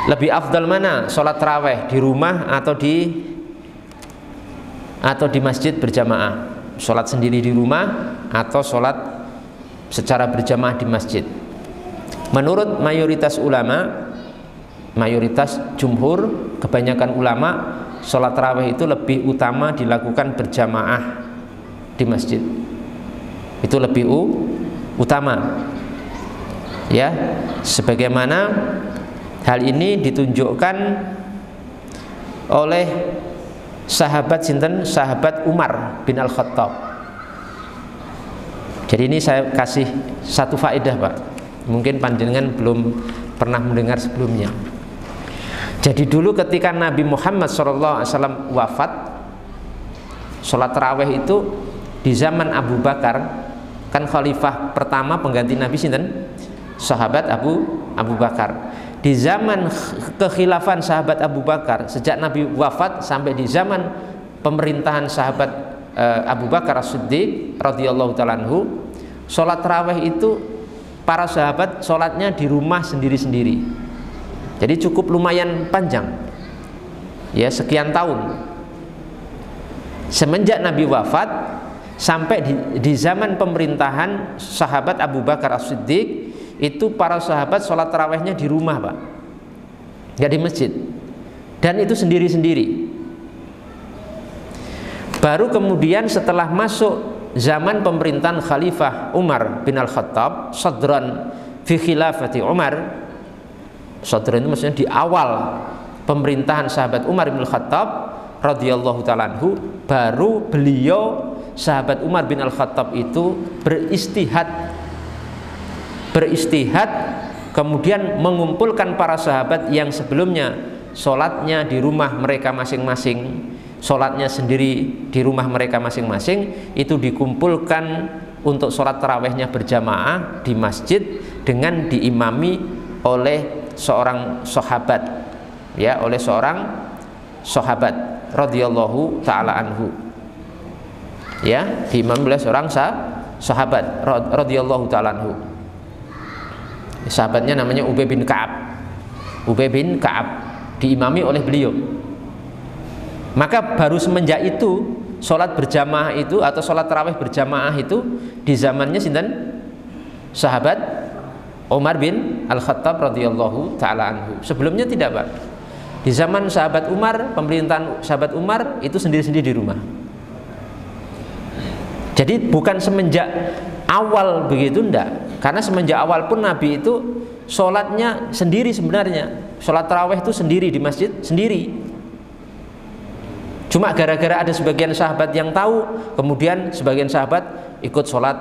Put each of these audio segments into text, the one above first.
Lebih afdal mana? Sholat taraweh di rumah atau di masjid berjamaah? Sholat sendiri di rumah atau sholat secara berjamaah di masjid? Menurut mayoritas ulama, mayoritas jumhur, kebanyakan ulama, sholat taraweh itu lebih utama dilakukan berjamaah di masjid. Itu lebih utama. Ya, sebagaimana hal ini ditunjukkan oleh sahabat Umar bin Al-Khattab. Jadi ini saya kasih satu faedah, Pak. Mungkin panjenengan belum pernah mendengar sebelumnya. Jadi dulu ketika Nabi Muhammad SAW wafat, sholat taraweh itu di zaman Abu Bakar, kan khalifah pertama pengganti Nabi sinten? Sahabat Abu Bakar. Di zaman kekhilafan sahabat Abu Bakar, sejak Nabi wafat sampai di zaman pemerintahan sahabat Abu Bakar As-Siddiq radhiyallahu ta'ala anhu, sholat taraweh itu para sahabat sholatnya di rumah sendiri-sendiri. Jadi cukup lumayan panjang, ya, sekian tahun. Semenjak Nabi wafat sampai di zaman pemerintahan sahabat Abu Bakar As-Siddiq, itu para sahabat sholat tarawehnya di rumah, Pak, nggak di masjid, dan itu sendiri-sendiri. Baru kemudian setelah masuk zaman pemerintahan Khalifah Umar bin Al-Khattab, sadran fi khilafati Umar, sadran itu maksudnya di awal pemerintahan sahabat Umar bin Al-Khattab radhiyallahu ta'ala anhu, baru beliau sahabat Umar bin Al-Khattab itu beristihad kemudian mengumpulkan para sahabat yang sebelumnya sholatnya di rumah mereka masing-masing, sholatnya sendiri di rumah mereka masing-masing, itu dikumpulkan untuk sholat tarawehnya berjamaah di masjid dengan diimami oleh seorang sahabat, ya, oleh seorang sahabat radhiyallahu ta'ala anhu, ya, diimami oleh seorang sahabat radhiyallahu ta'ala anhu. Sahabatnya namanya Ubay bin Ka'ab. Ubay bin Ka'ab diimami oleh beliau. Maka baru semenjak itu sholat berjamaah itu atau sholat tarawih berjamaah itu di zamannya sinten? Sahabat Umar bin Al-Khattab radhiyallahu ta'ala anhu. Sebelumnya tidak, Pak. Di zaman sahabat Umar, pemerintahan sahabat Umar itu sendiri-sendiri di rumah. Jadi bukan semenjak awal begitu, enggak. Karena semenjak awal pun Nabi itu sholatnya sendiri sebenarnya. Sholat tarawih itu sendiri di masjid, sendiri. Cuma gara-gara ada sebagian sahabat yang tahu, kemudian sebagian sahabat ikut sholat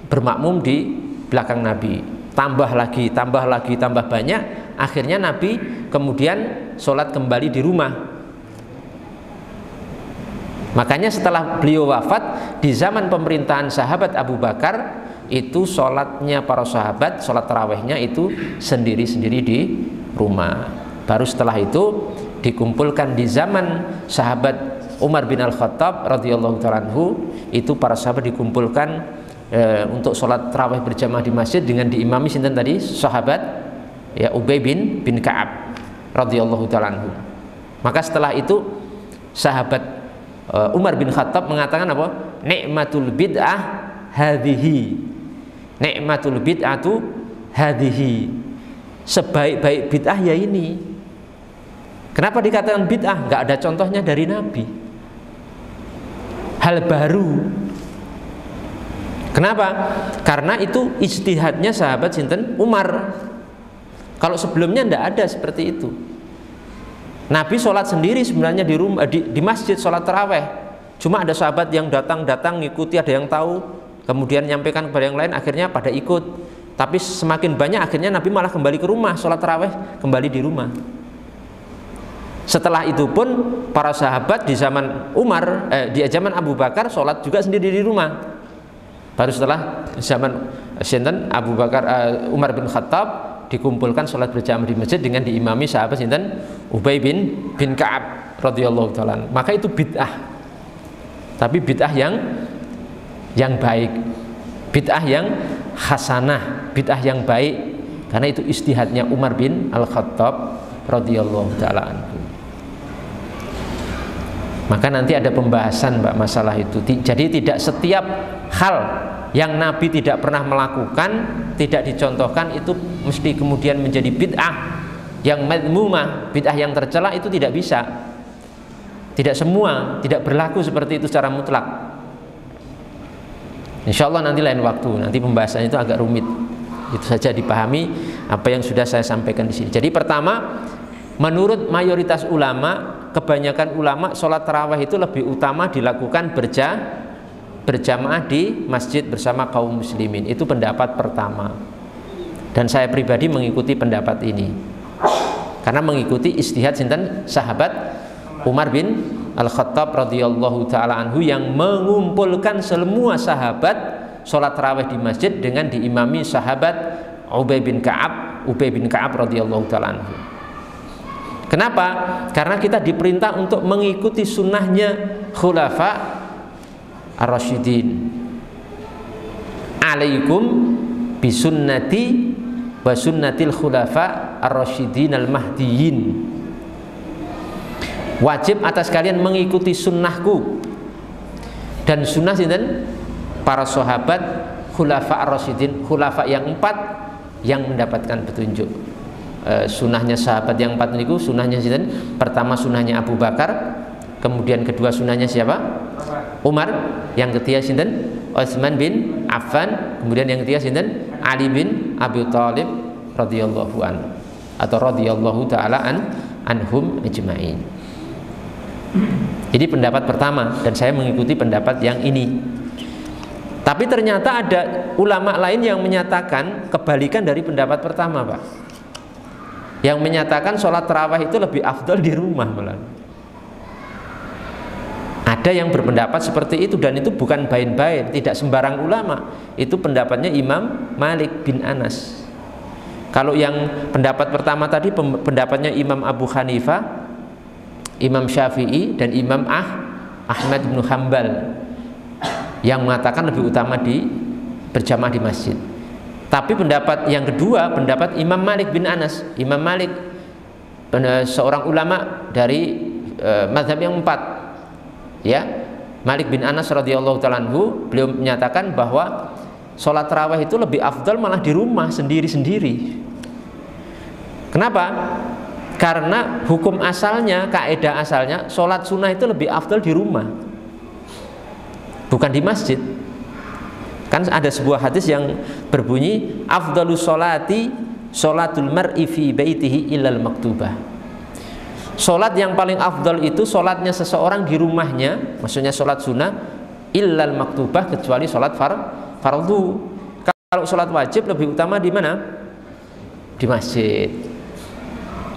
bermakmum di belakang Nabi. Tambah lagi, tambah banyak. Akhirnya Nabi kemudian sholat kembali di rumah. Makanya setelah beliau wafat, di zaman pemerintahan sahabat Abu Bakar, itu sholatnya para sahabat, sholat tarawehnya itu sendiri-sendiri di rumah. Baru setelah itu dikumpulkan di zaman sahabat Umar bin Al-Khattab radhiyallahu ta'ala anhu, itu para sahabat dikumpulkan untuk sholat taraweh berjamaah di masjid dengan diimami sinten tadi? Sahabat, ya, Ubay bin Ka'ab radhiyallahu ta'ala anhu. Maka setelah itu sahabat Umar bin Khattab mengatakan apa? Ni'matul bid'ah hadhihi. Ni'matul bid'atu hadhihi. Sebaik-baik bid'ah ya ini. Kenapa dikatakan bid'ah? Enggak ada contohnya dari Nabi. Hal baru. Kenapa? Karena itu ijtihadnya sahabat sinten? Umar. Kalau sebelumnya enggak ada seperti itu. Nabi sholat sendiri sebenarnya di rumah, di masjid sholat taraweh. Cuma ada sahabat yang datang ngikuti, ada yang tahu, kemudian nyampaikan kepada yang lain, akhirnya pada ikut. Tapi semakin banyak akhirnya Nabi malah kembali ke rumah, sholat taraweh kembali di rumah. Setelah itu pun para sahabat di zaman Umar, di zaman Abu Bakar sholat juga sendiri di rumah. Baru setelah zaman sinten Abu Bakar, Umar bin Khattab, dikumpulkan sholat berjamaah di masjid dengan diimami sahabat sinten Ubay bin Ka'ab radhiyallahu ta'ala. Maka itu bid'ah, tapi bid'ah yang baik, bid'ah yang hasanah, bid'ah yang baik, karena itu ijtihadnya Umar bin Al-Khattab radhiyallahu taala anhu. Maka nanti ada pembahasan Mbak masalah itu. Jadi tidak setiap hal yang Nabi tidak pernah melakukan, tidak dicontohkan itu mesti kemudian menjadi bid'ah yang madmumah, bid'ah yang tercela, itu tidak bisa. Tidak semua, tidak berlaku seperti itu secara mutlak. Insya Allah nanti lain waktu, nanti pembahasannya itu agak rumit. Itu saja dipahami apa yang sudah saya sampaikan di sini. Jadi pertama, menurut mayoritas ulama, kebanyakan ulama, sholat tarawih itu lebih utama dilakukan berjamaah di masjid bersama kaum muslimin. Itu pendapat pertama. Dan saya pribadi mengikuti pendapat ini. Karena mengikuti ijtihad sinten sahabat Umar bin Al-Khattab radhiyallahu taala anhu yang mengumpulkan semua sahabat sholat tarawih di masjid dengan diimami sahabat Ubay bin Ka'ab radhiyallahu taala anhu. Kenapa? Karena kita diperintah untuk mengikuti sunnahnya khulafa ar-rasyidin. Alaikum bisunnati wa sunnatil khulafa ar-rasyidin al-mahdiyyin. Wajib atas kalian mengikuti sunnahku dan sunnah sinten para sahabat khulafa ar-rasyidin, khulafa yang 4 yang mendapatkan petunjuk. Sunnahnya sahabat yang 4 niku sunnahnya sinten? Pertama sunnahnya Abu Bakar, kemudian kedua sunnahnya siapa? Umar, yang ketiga sinten? Utsman bin Affan, kemudian yang ketiga sinten? Ali bin Abi Thalib radhiyallahu an atau radhiyallahu taala anhum ajma'in. Jadi pendapat pertama, dan saya mengikuti pendapat yang ini. Tapi ternyata ada ulama lain yang menyatakan kebalikan dari pendapat pertama, Pak. Yang menyatakan sholat tarawih itu lebih afdal di rumah malah. Ada yang berpendapat seperti itu, dan itu bukan bain-bain, tidak sembarang ulama. Itu pendapatnya Imam Malik bin Anas. Kalau yang pendapat pertama tadi pendapatnya Imam Abu Hanifah, Imam Syafi'i, dan Imam Ahmad bin Hanbal yang mengatakan lebih utama di berjamaah di masjid. Tapi pendapat yang kedua, pendapat Imam Malik bin Anas. Imam Malik seorang ulama dari mazhab yang 4. Ya, Malik bin Anas radhiyallahu ta'ala anhu, beliau menyatakan bahwa sholat tarawih itu lebih afdal malah di rumah sendiri-sendiri. Kenapa? Karena hukum asalnya, kaidah asalnya, sholat sunnah itu lebih afdal di rumah, bukan di masjid. Kan ada sebuah hadis yang berbunyi afdalus sholati sholatul mar'i fi baitihi illal maktubah. Sholat yang paling afdal itu sholatnya seseorang di rumahnya, maksudnya sholat sunnah, illal maktubah, kecuali sholat fardu. Kalau sholat wajib lebih utama di mana? Di masjid.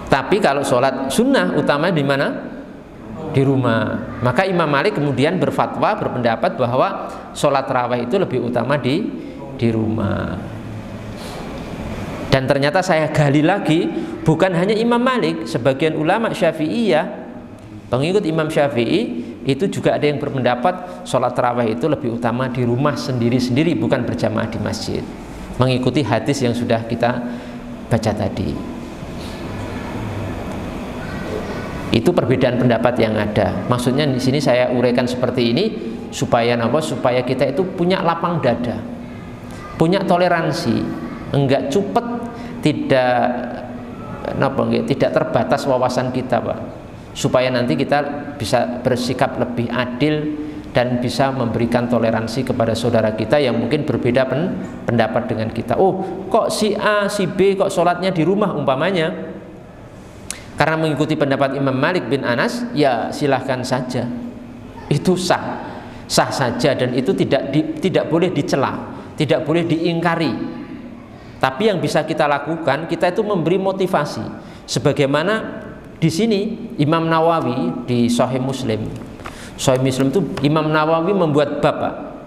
Tapi kalau sholat sunnah utama di mana? Di rumah. Maka Imam Malik kemudian berfatwa, berpendapat bahwa sholat tarawih itu lebih utama di rumah. Dan ternyata saya gali lagi, bukan hanya Imam Malik, sebagian ulama Syafi'iyah, pengikut Imam Syafi'i, itu juga ada yang berpendapat sholat tarawih itu lebih utama di rumah sendiri-sendiri, bukan berjamaah di masjid, mengikuti hadis yang sudah kita baca tadi. Itu perbedaan pendapat yang ada. Maksudnya di sini saya uraikan seperti ini supaya apa? Supaya kita itu punya lapang dada, punya toleransi, enggak cupet, tidak terbatas wawasan kita, Pak. Supaya nanti kita bisa bersikap lebih adil dan bisa memberikan toleransi kepada saudara kita yang mungkin berbeda pendapat dengan kita. Oh, kok si A, si B kok sholatnya di rumah umpamanya? Karena mengikuti pendapat Imam Malik bin Anas, ya silahkan saja, itu sah saja, dan itu tidak boleh dicela, tidak boleh diingkari. Tapi yang bisa kita lakukan, kita itu memberi motivasi. Sebagaimana di sini Imam Nawawi di Sahih Muslim. Sahih Muslim itu Imam Nawawi membuat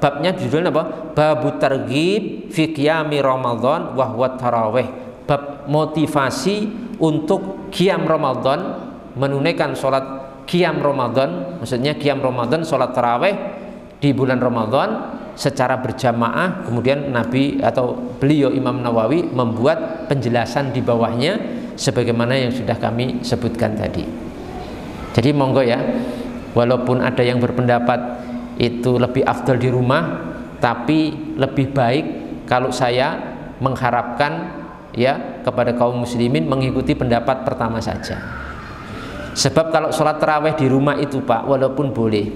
babnya judulnya apa? Babut targhib fi qiyami Ramadan wa huwa tarawih. Bab motivasi untuk qiyam Ramadan, menunaikan sholat qiyam Ramadan, maksudnya qiyam Ramadan, sholat tarawih di bulan Ramadan secara berjamaah. Kemudian Nabi atau beliau Imam Nawawi membuat penjelasan di bawahnya sebagaimana yang sudah kami sebutkan tadi. Jadi monggo ya, walaupun ada yang berpendapat itu lebih afdal di rumah, tapi lebih baik kalau saya mengharapkan ya kepada kaum muslimin mengikuti pendapat pertama saja. Sebab kalau sholat taraweh di rumah itu Pak, walaupun boleh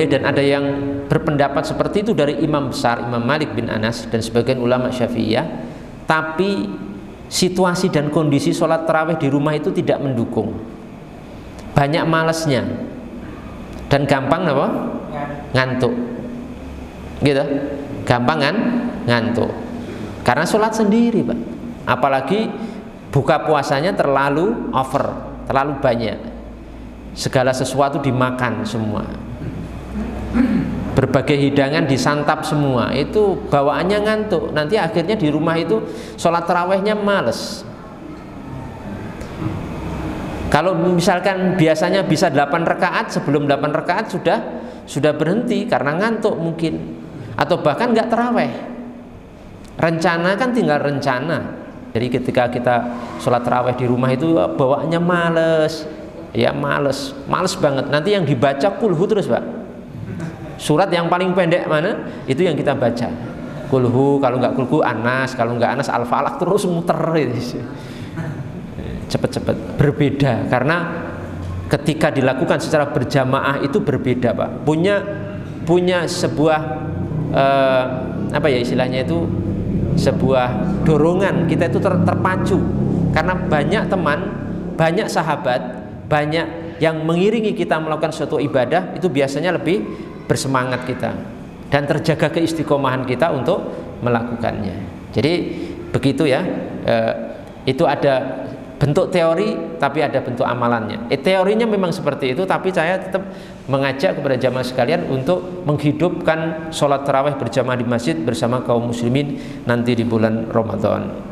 dan ada yang berpendapat seperti itu dari imam besar Imam Malik bin Anas dan sebagian ulama Syafi'iyah, tapi situasi dan kondisi sholat tarawih di rumah itu tidak mendukung, banyak malesnya dan gampang apa? Ngantuk gitu, gampang kan? Ngantuk karena sholat sendiri Pak, apalagi buka puasanya terlalu over, terlalu banyak, segala sesuatu dimakan semua, berbagai hidangan disantap semua, itu bawaannya ngantuk. Nanti akhirnya di rumah itu sholat tarawehnya males. Kalau misalkan biasanya bisa 8 rakaat, sebelum 8 rakaat sudah berhenti karena ngantuk mungkin, atau bahkan nggak taraweh. Rencana kan tinggal rencana. Jadi ketika kita sholat taraweh di rumah itu bawaannya males, ya males banget. Nanti yang dibaca kulhu terus Pak. Surat yang paling pendek mana? Itu yang kita baca. Kulhu, kalau nggak kulhu Anas, kalau nggak Anas Al-Falaq, terus muter itu. Cepet-cepet. Berbeda karena ketika dilakukan secara berjamaah itu berbeda Pak. Punya sebuah apa ya istilahnya itu, sebuah dorongan kita itu terpacu karena banyak teman, banyak sahabat, banyak yang mengiringi kita melakukan suatu ibadah, itu biasanya lebih bersemangat kita dan terjaga keistiqomahan kita untuk melakukannya. Jadi begitu ya, itu ada bentuk teori tapi ada bentuk amalannya. Teorinya memang seperti itu, tapi saya tetap mengajak kepada jamaah sekalian untuk menghidupkan sholat tarawih berjamaah di masjid bersama kaum muslimin nanti di bulan Ramadan.